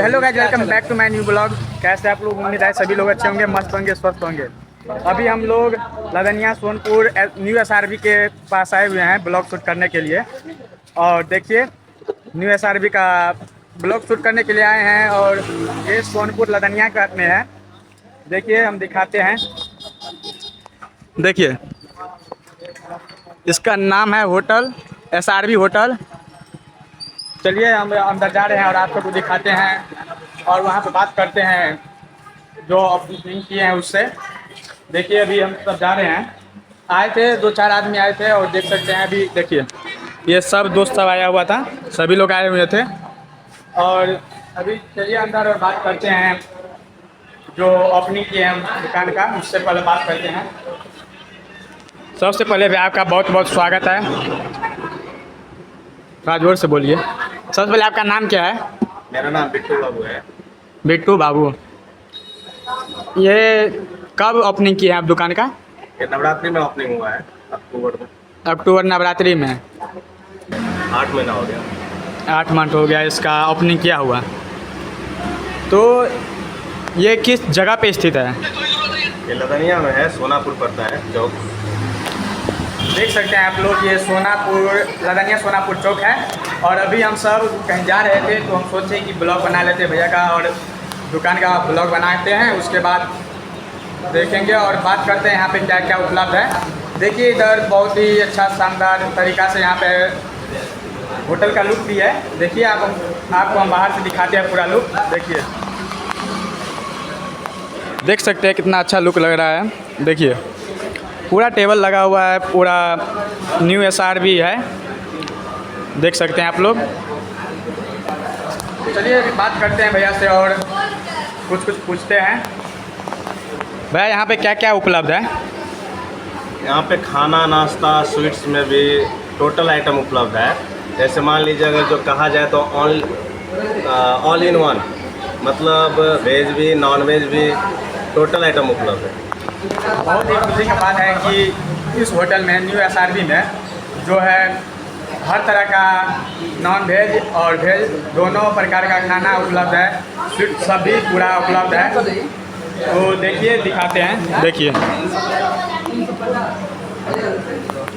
Hello guys, welcome back to my new blog. कैसे आप लोग? उम्मीद है सभी लोग अच्छे होंगे, मस्त होंगे, स्वस्थ होंगे। अभी हम लोग लदनिया सोनपुर न्यू SRB के पास आए हुए हैं ब्लॉग शूट करने के लिए। और देखिए, न्यू SRB का ब्लॉग शूट करने के लिए आए हैं और ये सोनपुर लदनिया का में है। देखिए, हम दिखाते हैं। देखिए, इसका नाम है होटल SRB होटल। चलिए, हम अंदर जा रहे हैं और आप सबको दिखाते हैं और वहाँ पे बात करते हैं जो बुकिंग किए हैं उससे। देखिए, अभी हम सब जा रहे हैं। आए थे 2-4 आदमी आए थे और देख सकते हैं अभी। देखिए, ये सब दोस्त सब आया हुआ था, सभी लोग आए हुए थे। और अभी चलिए अंदर और बात करते हैं जो ओपनिंग किए हैं दुकान का, उससे पहले बात करते हैं। सबसे पहले भी आपका बहुत बहुत स्वागत है। थोड़ा जोर से बोलिए। सबसे पहले आपका नाम क्या है? मेरा नाम बिट्टू बाबू है। बिट्टू बाबू। ये कब ओपनिंग की है आप दुकान का? ये नवरात्रि में ओपनिंग हुआ है, अक्टूबर में। अक्टूबर नवरात्रि में 8 महीना हो गया। 8 मंथ हो गया इसका ओपनिंग किया हुआ। तो ये किस जगह पे स्थित है? ये लदनिया में है, सोनापुर पड़ता है चौक। देख सकते हैं आप लोग, ये सोनापुर लदनिया सोनापुर चौक है। और अभी हम सब कहीं जा रहे थे तो हम सोचे कि ब्लॉग बना लेते भैया का और दुकान का ब्लॉग बनाते हैं। उसके बाद देखेंगे और बात करते हैं यहाँ पे क्या क्या उपलब्ध है। देखिए, इधर बहुत ही अच्छा शानदार तरीक़ा से यहाँ पे होटल का लुक भी है। देखिए, आपको हम बाहर से दिखाते हैं पूरा लुक। देखिए, देख सकते हैं कितना अच्छा लुक लग रहा है। देखिए, पूरा टेबल लगा हुआ है, पूरा न्यू SRB है, देख सकते हैं आप लोग। चलिए बात करते हैं भैया से और कुछ पूछते हैं। भैया, यहाँ पे क्या क्या उपलब्ध है? यहाँ पे खाना नाश्ता स्वीट्स में भी टोटल आइटम उपलब्ध है। जैसे मान लीजिए अगर जो कहा जाए तो ऑल इन वन, मतलब वेज भी नॉन वेज भी टोटल आइटम उपलब्ध है। बहुत ही खुशी की बात है कि इस होटल में न्यू SRB में जो है हर तरह का नॉन वेज और वेज दोनों प्रकार का खाना उपलब्ध है। स्वीट सब भी पूरा उपलब्ध है। तो देखिए, दिखाते हैं। देखिए,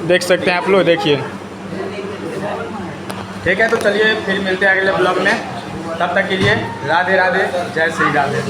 देख सकते हैं आप लोग। देखिए, ठीक है, तो चलिए फिर मिलते हैं अगले ब्लॉग में। तब तक के लिए राधे राधे, जय श्री राधे।